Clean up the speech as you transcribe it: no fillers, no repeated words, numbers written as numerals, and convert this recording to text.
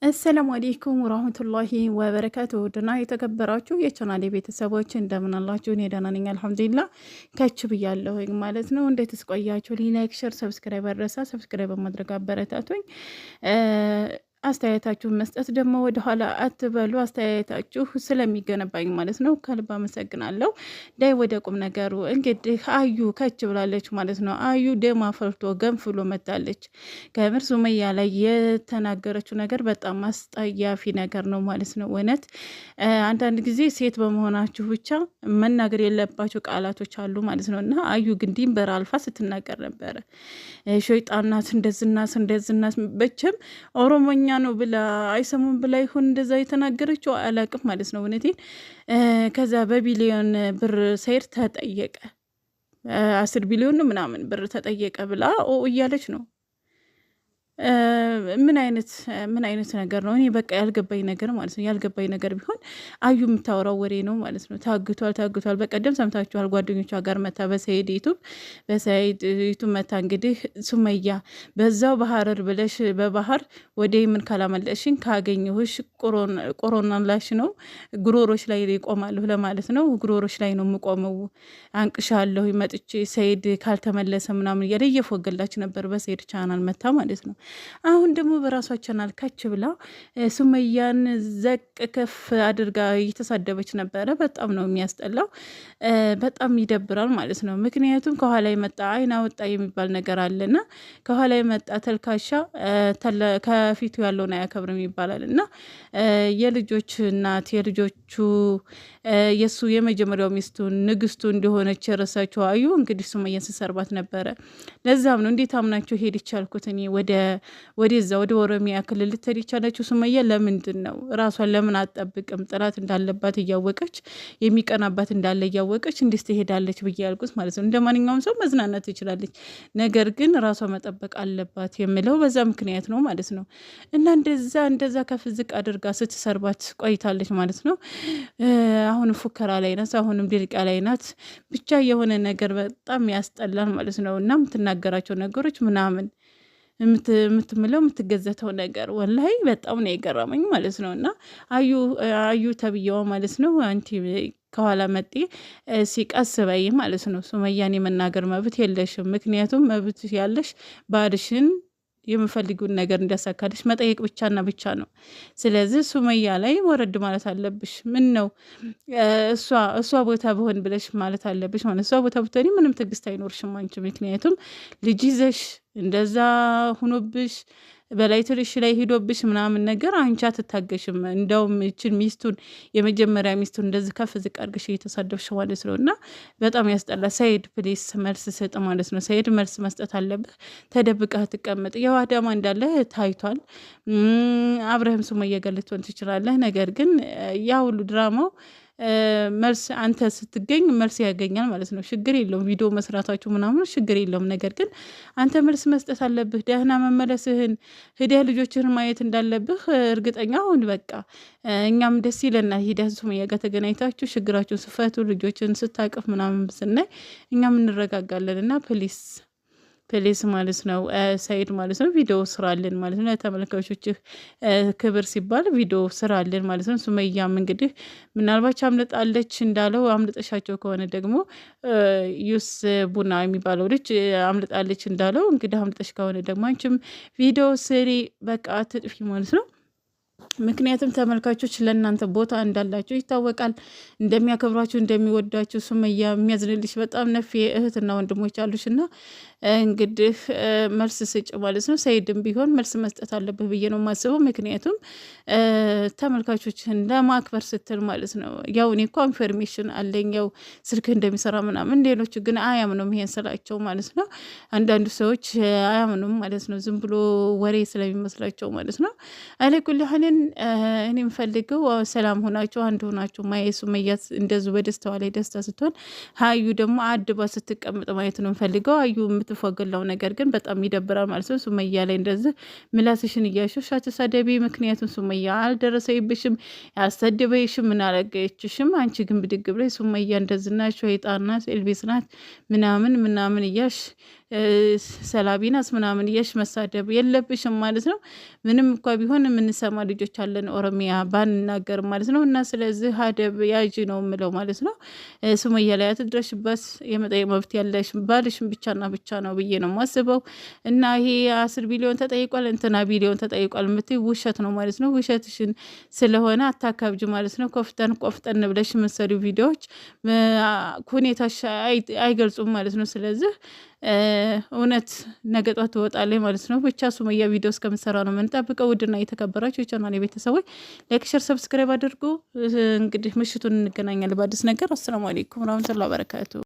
አሰላሙ አለይኩም ወራህመቱላሂ ወበረካቱ ድና የተከበራችሁ የቻናሌ ቤተሰቦች እንደምን አላችሁ? እኔ ደህና ነኝ አልሐምዱሊላህ። ከች ብያለሁ ማለት ነው። እንዴት ስቆያችሁ? ላይክ፣ ሼር፣ ሰብስክራይብ አድረሳ ሰብስክራይብ በማድረግ አበረታቱኝ። አስተያየታችሁን መስጠት ደግሞ ወደኋላ አትበሉ። አስተያየታችሁ ስለሚገነባኝ ማለት ነው። ከልብ አመሰግናለሁ። ዳይ ወደ ቁም ነገሩ እንግዲህ አዩ ከች ብላለች ማለት ነው። አዩ ደም አፈልቶ ገንፍሎ መታለች። ከምር ሱመያ ላይ የተናገረችው ነገር በጣም አስጠያፊ ነገር ነው ማለት ነው። እውነት አንዳንድ ጊዜ ሴት በመሆናችሁ ብቻ መናገር የለባቸው ቃላቶች አሉ ማለት ነው። እና አዩ ግን ድንበር አልፋ ስትናገር ነበረ። ሸይጣናት እንደዝናት በቸም ኦሮሞኛ ነው ብላ አይሰሙም ብላ ይሁን እንደዛ የተናገረችው አላቅም ማለት ነው። እውነቴን ከዛ በቢሊዮን ብር ሰይድ ተጠየቀ 10 ቢሊዮን ምናምን ብር ተጠየቀ ብላ እያለች ነው። ምን አይነት ነገር ነው? እኔ በቃ ያልገባኝ ነገር ማለት ነው። ያልገባኝ ነገር ቢሆን አዩ የምታወራው ወሬ ነው ማለት ነው። ታግቷል። በቀደም ሰምታችኋል። ጓደኞቿ ጋር መታ በሰይድ ዩቱብ መታ እንግዲህ ሱመያ በዛው ባህር ብለሽ በባህር ወደ ምን ካላመለሽኝ ካገኘሁሽ ቆሮና ላሽ ነው ጉሮሮች ላይ ይቆማለሁ ለማለት ነው። ጉሮሮች ላይ ነው የምቆመው፣ አንቅሻለሁ መጥቼ ሰይድ ካልተመለሰ ምናምን እያለ እየፎገላች ነበር በሰይድ ቻናል መታ ማለት ነው። አሁን ደግሞ በራሷ ቻናል ካች ብላ ሱመያን ዘቅ ከፍ አድርጋ እየተሳደበች ነበረ። በጣም ነው የሚያስጠላው፣ በጣም ይደብራል ማለት ነው። ምክንያቱም ከኋላ የመጣ አይና ወጣ የሚባል ነገር አለና ከኋላ የመጣ ተልካሻ ከፊቱ ያለውን አያከብርም ይባላል እና የልጆች እናት የልጆቹ የሱ የመጀመሪያው ሚስቱ ንግስቱ እንደሆነች የረሳችው አዩ እንግዲህ ሱመያን ስሰርባት ነበረ። ለዛም ነው እንዴት አምናችሁ ሄድ ይቻልኩት እኔ ወደዛ ወደ ኦሮሚያ ክልል ልትሄድ ይቻለችው ሱመያ ለምንድን ነው? ራሷን ለምን አትጠብቅም? ጥላት እንዳለባት እያወቀች የሚቀናባት እንዳለ እያወቀች እንዴት ትሄዳለች ብዬ ያልኩት ማለት ነው። እንደ ማንኛውም ሰው መዝናናት ትችላለች፣ ነገር ግን ራሷ መጠበቅ አለባት የምለው በዛ ምክንያት ነው ማለት ነው። እና እንደዛ ከፍ ዝቅ አድርጋ ስትሰርባት ቆይታለች ማለት ነው። አሁንም ፉከራ ላይ ናት፣ አሁንም ድርቃ ላይ ናት። ብቻ የሆነ ነገር በጣም ያስጠላል ማለት ነው። እና የምትናገራቸው ነገሮች ምናምን የምትምለው የምትገዘተው ነገር ወላሂ በጣም ነው የገረመኝ ማለት ነው። እና አዩ ተብዬዋ ማለት ነው አንቲ ከኋላ መጤ ሲቀስ በይ ማለት ነው። ሱመያን የመናገር መብት የለሽም። ምክንያቱም መብት ያለሽ ባልሽን የምፈልጉን ነገር እንዲያሳካልሽ መጠየቅ ብቻና ብቻ ነው። ስለዚህ ሱመያ ላይ ወረድ ማለት አለብሽ። ምን ነው እሷ ቦታ ብሆን ብለሽ ማለት አለብሽ ማለት እሷ ቦታ ብትሆኒ ምንም ትዕግስት አይኖርሽም አንቺ። ምክንያቱም ልጅ ይዘሽ እንደዛ ሁኖብሽ በላይ ትልሽ ላይ ሂዶብሽ ምናምን ነገር አንቺ አትታገሽም። እንደውም ይችን ሚስቱን የመጀመሪያ ሚስቱን እንደዚህ ከፍ ዝቅ አድርገሽ እየተሳደብሽ ማለት ነው። እና በጣም ያስጠላ። ሰይድ ፕሊስ መልስ ስጥ ማለት ነው። ሰይድ መልስ መስጠት አለብህ። ተደብቀህ ትቀመጥ። ያው አዳማ እንዳለ ታይቷል። አብረህም ሱመያ ጋር ልትሆን ትችላለህ። ነገር ግን ያ ሁሉ ድራማው መልስ አንተ ስትገኝ መልስ ያገኛል ማለት ነው። ችግር የለውም ቪዲዮ መስራታችሁ ምናምን ችግር የለውም። ነገር ግን አንተ መልስ መስጠት አለብህ። ደህና መመለስህን ሂደህ ልጆችህን ማየት እንዳለብህ እርግጠኛ ሁን። በቃ እኛም ደስ ይለናል ሂደህ ሱመያ ጋር ተገናኝታችሁ ችግራችሁን ስፈቱ ልጆችን ስታቅፍ ምናምን ስናይ እኛም እንረጋጋለን። እና ፕሊስ ማለት ነው ሰይድ ማለት ነው ቪዲዮ ስራልን ማለት ነው። ለተመልካቾችህ ክብር ሲባል ቪዲዮ ስራልን ማለት ነው። ሱመያም እንግዲህ ምናልባት አምልጣለች እንዳለው አምልጠሻቸው ከሆነ ደግሞ ዩስ ቡና የሚባለው ልጅ አምልጣለች እንዳለው እንግዲህ አምልጠሽ ከሆነ ደግሞ አንቺም ቪዲዮ ስሪ፣ በቃ ትጥፊ ማለት ነው። ምክንያቱም ተመልካቾች ለእናንተ ቦታ እንዳላቸው ይታወቃል። እንደሚያከብሯችሁ እንደሚወዳችሁ ሱመያ የሚያዝንልሽ በጣም ነፍ እህትና ወንድሞች አሉሽ እና እንግዲህ መልስ ስጭ ማለት ነው። ሰይድም ቢሆን መልስ መስጠት አለብህ ብዬ ነው የማስበው። ምክንያቱም ተመልካቾችን ለማክበር ስትል ማለት ነው። ያው እኔ ኮንፈርሜሽን አለኝ ያው ስልክህ እንደሚሰራ ምናምን፣ ሌሎቹ ግን አያምኑም ይሄን ስላቸው ማለት ነው። አንዳንዱ ሰዎች አያምኑም ማለት ነው፣ ዝም ብሎ ወሬ ስለሚመስላቸው ማለት ነው። አለኩልህንን እኔ የምፈልገው ሰላም ሆናቸው አንድ ሆናቸው ማየት። ሱመያ እንደዚሁ በደስታዋ ላይ ደስታ ስትሆን ሀዩ ደግሞ አድባ ስትቀምጥ ማየት ነው የምፈልገው። አዩ የምትፎገላው ነገር ግን በጣም ይደብራል ማለት ነው። ሱመያ ላይ እንደዚህ ምላስሽን እያሾሽ አትሳደቢ። ምክንያቱም ሱመያ አልደረሰይብሽም፣ ያሰደበይሽም ምን አለገችሽም። አንቺ ግን ብድግ ብለሽ ሱመያ እንደዚህ ናት፣ ሸይጣን ናት፣ ኤልቤስ ናት ምናምን እያሽ ሰላቢናስ ምናምን እያልሽ መሳደብ የለብሽም ማለት ነው። ምንም እንኳ ቢሆን የምንሰማ ልጆች አለን ኦሮሚያ ባንናገር ማለት ነው። እና ስለዚህ አደብ ያዥ ነው የምለው ማለት ነው። ሱመያ ላይ አትድረሽበት። የመጠየቅ መብት ያለሽ ባልሽም ብቻና ብቻ ነው ብዬ ነው የማስበው። እና ይሄ 10 ቢሊዮን ተጠይቋል እንትና ቢሊዮን ተጠይቋል የምትይው ውሸት ነው ማለት ነው። ውሸትሽን ስለሆነ አታካብጅ ማለት ነው። ቆፍጠን ብለሽ የምትሰሪው ቪዲዮዎች ሁኔታሽ አይገልጹም ማለት ነው። ስለዚህ እውነት ነገ ጧት ትወጣለች ማለት ነው። ብቻ ሱመያ ቪዲዮ እስከምትሰራ ነው የምንጠብቀው። ውድና የተከበራችሁ የቻናል የቤተሰቦች ላይክ፣ ሸር፣ ሰብስክራይብ አድርጉ። እንግዲህ ምሽቱን እንገናኛለን በአዲስ ነገር። አሰላሙ አለይኩም ወራህመቱላሂ ወበረካቱ።